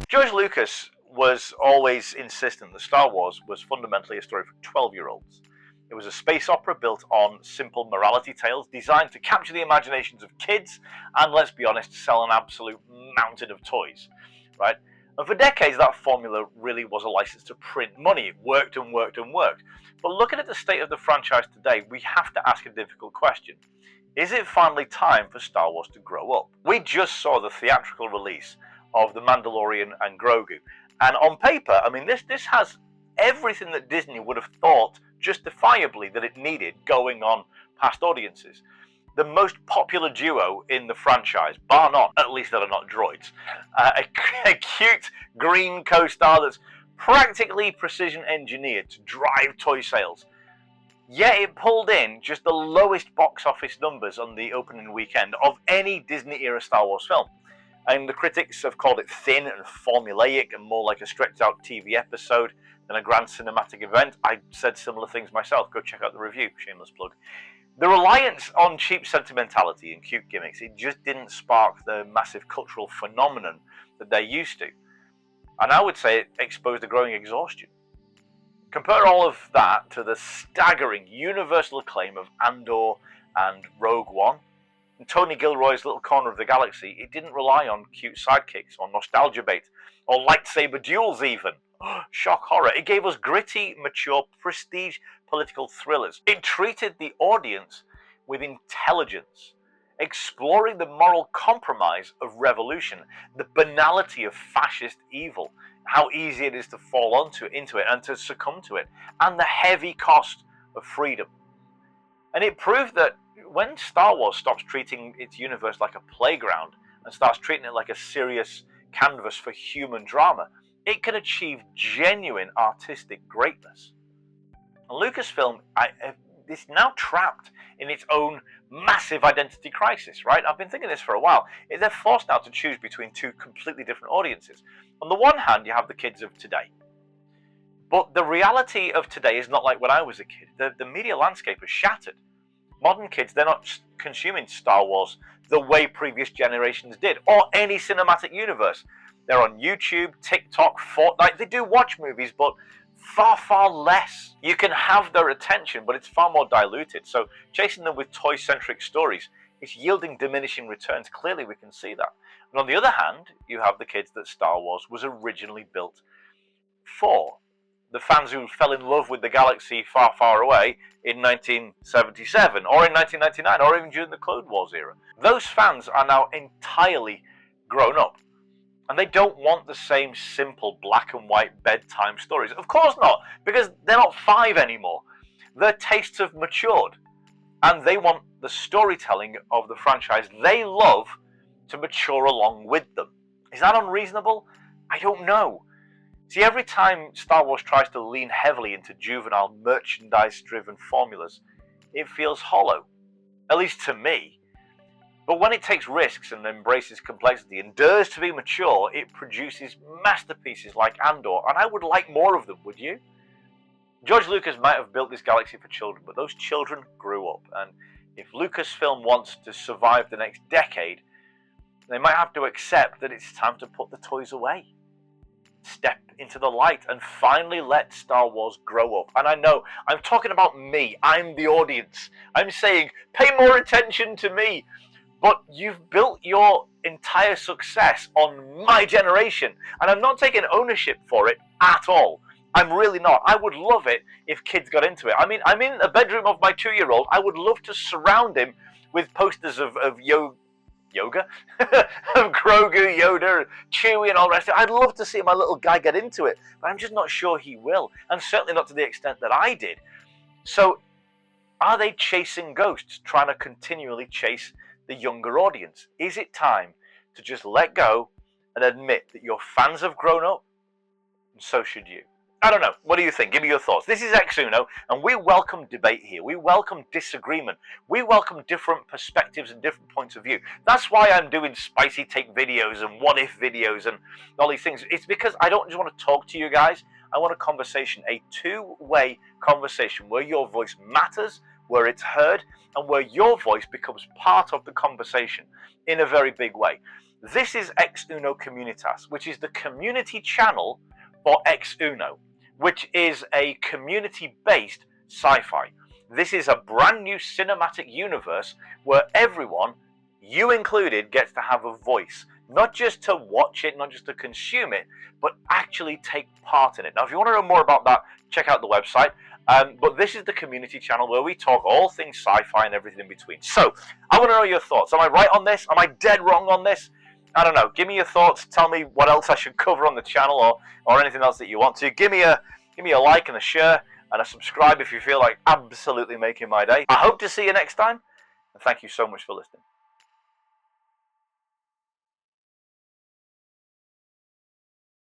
George Lucas was always insistent that Star Wars was fundamentally a story for 12-year-olds. It was a space opera built on simple morality tales designed to capture the imaginations of kids and, let's be honest, sell an absolute mountain of toys, right? And for decades, that formula really was a license to print money. It worked and worked and worked. But looking at the state of the franchise today, we have to ask a difficult question. Is it finally time for Star Wars to grow up? We just saw the theatrical release of The Mandalorian and Grogu. And on paper, I mean, this has everything that Disney would have thought justifiably that it needed going on past audiences. The most popular duo in the franchise, bar none, at least that are not droids. A cute green co-star that's practically precision engineered to drive toy sales. Yet it pulled in just the lowest box office numbers on the opening weekend of any Disney-era Star Wars film. And the critics have called it thin and formulaic and more like a stretched-out TV episode than a grand cinematic event. I said similar things myself. Go check out the review, shameless plug. The reliance on cheap sentimentality and cute gimmicks, it just didn't spark the massive cultural phenomenon that they're used to. And I would say it exposed a growing exhaustion. Compare all of that to the staggering universal acclaim of Andor and Rogue One. In Tony Gilroy's little corner of the galaxy, it didn't rely on cute sidekicks or nostalgia bait, or lightsaber duels even. Shock horror. It gave us gritty, mature, prestige political thrillers. It treated the audience with intelligence, exploring the moral compromise of revolution, the banality of fascist evil, how easy it is to fall into it and to succumb to it, and the heavy cost of freedom. And it proved that when Star Wars stops treating its universe like a playground and starts treating it like a serious canvas for human drama, it can achieve genuine artistic greatness. And Lucasfilm is now trapped in its own massive identity crisis, right? I've been thinking this for a while. They're forced now to choose between two completely different audiences. On the one hand, you have the kids of today. But the reality of today is not like when I was a kid. The media landscape has shattered. Modern kids, they're not consuming Star Wars the way previous generations did, or any cinematic universe. They're on YouTube, TikTok, Fortnite. They do watch movies, but far, far less. You can have their attention, but it's far more diluted. So chasing them with toy-centric stories is yielding diminishing returns. Clearly, we can see that. And on the other hand, you have the kids that Star Wars was originally built for. The fans who fell in love with the galaxy far, far away in 1977, or in 1999, or even during the Clone Wars era. Those fans are now entirely grown up. And they don't want the same simple black and white bedtime stories. Of course not, because they're not 5 anymore. Their tastes have matured. And they want the storytelling of the franchise they love to mature along with them. Is that unreasonable? I don't know. See, every time Star Wars tries to lean heavily into juvenile, merchandise-driven formulas, it feels hollow. At least to me. But when it takes risks and embraces complexity and dares to be mature, it produces masterpieces like Andor, and I would like more of them, would you? George Lucas might have built this galaxy for children, but those children grew up, and if Lucasfilm wants to survive the next decade, they might have to accept that it's time to put the toys away. Step into the light and finally let Star Wars grow up. And I know, I'm talking about me, I'm the audience. I'm saying, pay more attention to me. But you've built your entire success on my generation, and I'm not taking ownership for it at all. I'm really not. I would love it if kids got into it. I mean, I'm in a bedroom of my 2-year-old. I would love to surround him with posters of yoga? Of Grogu, Yoda, Chewie, and all the rest of it. I'd love to see my little guy get into it, but I'm just not sure he will, and certainly not to the extent that I did. So, are they chasing ghosts, trying to continually chase the younger audience? Is it time to just let go and admit that your fans have grown up, and so should you? I don't know. What do you think? Give me your thoughts. This is Xuno, and we welcome debate here. We welcome disagreement. We welcome different perspectives and different points of view. That's why I'm doing spicy take videos and what-if videos and all these things. It's because I don't just want to talk to you guys. I want a conversation, a two-way conversation where your voice matters, where it's heard, and where your voice becomes part of the conversation in a very big way. This is Ex Uno Communitas, which is the community channel for Ex Uno, which is a community-based sci-fi. This is a brand new cinematic universe where everyone, you included, gets to have a voice. Not just to watch it, not just to consume it, but actually take part in it. Now, if you want to know more about that, check out the website. But this is the community channel where we talk all things sci-fi and everything in between. So, I want to know your thoughts. Am I right on this? Am I dead wrong on this? I don't know. Give me your thoughts. Tell me what else I should cover on the channel, or anything else that you want to. Give me a like and a share and a subscribe if you feel like absolutely making my day. I hope to see you next time, and thank you so much for listening.